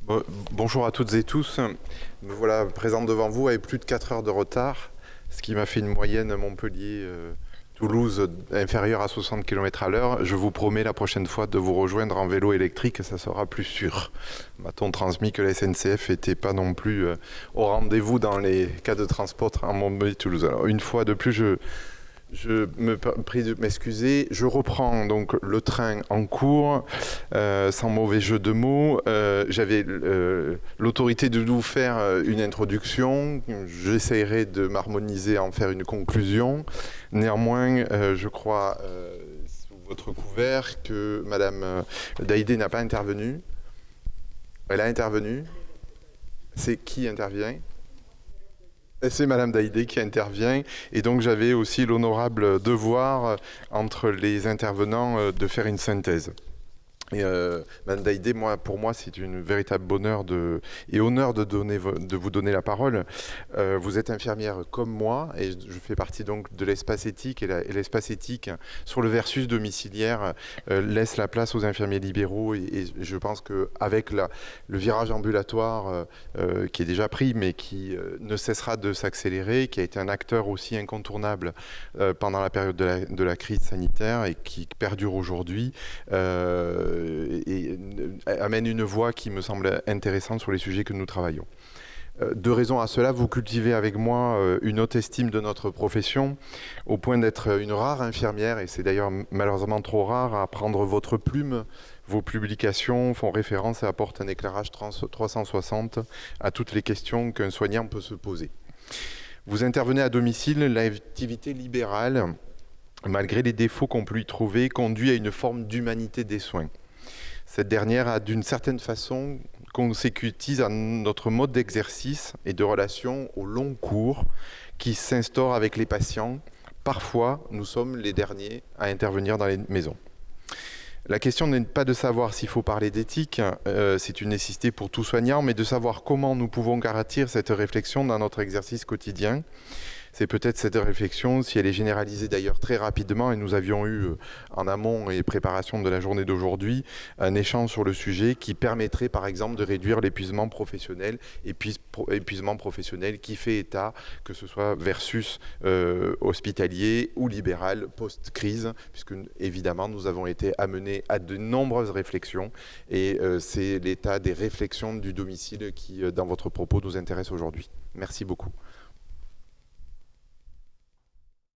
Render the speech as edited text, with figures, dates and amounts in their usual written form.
Bon- Bonjour à toutes et tous. Me voilà présente devant vous avec plus de 4 heures de retard, ce qui m'a fait une moyenne Montpellier-Toulouse inférieure à 60 km à l'heure. Je vous promets la prochaine fois de vous rejoindre en vélo électrique, ça sera plus sûr. M'a-t-on transmis que la SNCF n'était pas non plus au rendez-vous dans les cas de transport en Montpellier-Toulouse. Alors une fois de plus, je me prie de m'excuser. Je reprends donc le train en cours, sans mauvais jeu de mots. J'avais l'autorité de vous faire une introduction. J'essaierai de m'harmoniser, en faire une conclusion. Néanmoins, je crois, sous votre couvert, que Madame Daïdé n'a pas intervenu. Elle a intervenu. C'est qui intervient? C'est Madame Daïdé qui intervient et donc j'avais aussi l'honorable devoir, entre les intervenants, de faire une synthèse. Et Madame Daïdé, pour moi, c'est une véritable bonheur et honneur de vous donner la parole. Vous êtes infirmière comme moi et je fais partie donc de l'espace éthique et l'espace éthique sur le versus domiciliaire laisse la place aux infirmiers libéraux et je pense qu'avec le virage ambulatoire qui est déjà pris mais qui ne cessera de s'accélérer, qui a été un acteur aussi incontournable pendant la période de la crise sanitaire et qui perdure aujourd'hui, et amène une voix qui me semble intéressante sur les sujets que nous travaillons. Deux raisons à cela, vous cultivez avec moi une haute estime de notre profession, au point d'être une rare infirmière, et c'est d'ailleurs malheureusement trop rare, à prendre votre plume. Vos publications font référence et apportent un éclairage 360 à toutes les questions qu'un soignant peut se poser. Vous intervenez à domicile, l'activité libérale, malgré les défauts qu'on peut y trouver, conduit à une forme d'humanité des soins. Cette dernière a d'une certaine façon consécutise à notre mode d'exercice et de relation au long cours qui s'instaure avec les patients. Parfois, nous sommes les derniers à intervenir dans les maisons. La question n'est pas de savoir s'il faut parler d'éthique, c'est une nécessité pour tout soignant, mais de savoir comment nous pouvons garantir cette réflexion dans notre exercice quotidien. C'est peut-être cette réflexion, si elle est généralisée d'ailleurs très rapidement, et nous avions eu en amont et préparation de la journée d'aujourd'hui un échange sur le sujet qui permettrait par exemple de réduire l'épuisement professionnel qui fait état, que ce soit versus hospitalier ou libéral post-crise, puisque évidemment nous avons été amenés à de nombreuses réflexions et c'est l'état des réflexions du domicile qui dans votre propos nous intéresse aujourd'hui. Merci beaucoup.